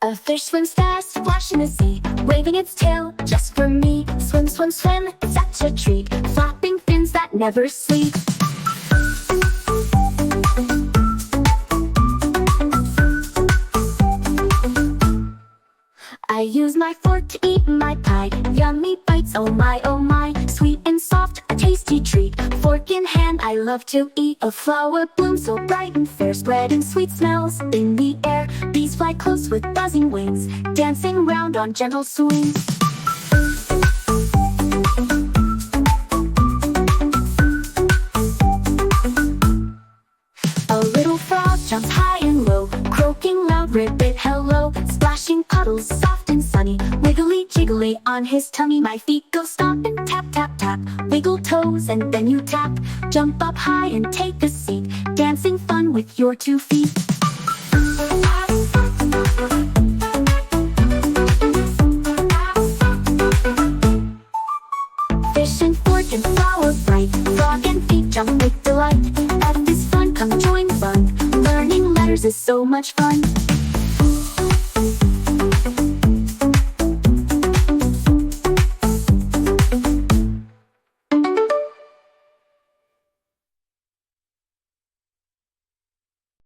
A fish swims fast, splash in the sea, waving its tail just for me. Swim, swim, swim, it's such a treat, flapping fins that never sleep. I use my fork to eat my pie. Yummy bites, oh my, sweet and soft, a tasty treat. Fork in hand, I love to eat a flower bloom so bright and fair, spreading sweet smells in the air. Bees fly close with buzzing wings, dancing round on gentle swings. A little frog jumps high and low, croaking loud, Ribbit, hello. Splashing puddles, soft and sunny, wiggly jiggly on his tummy. My feet go stomp and tap, tap, tap, wiggle toes and then you tap. Jump up high and take a seat, dancing fun with your 2 feet. Fish and fork and flower bright, frog and feet jump with delight. F is fun, come join the fun, learning letters is so much fun.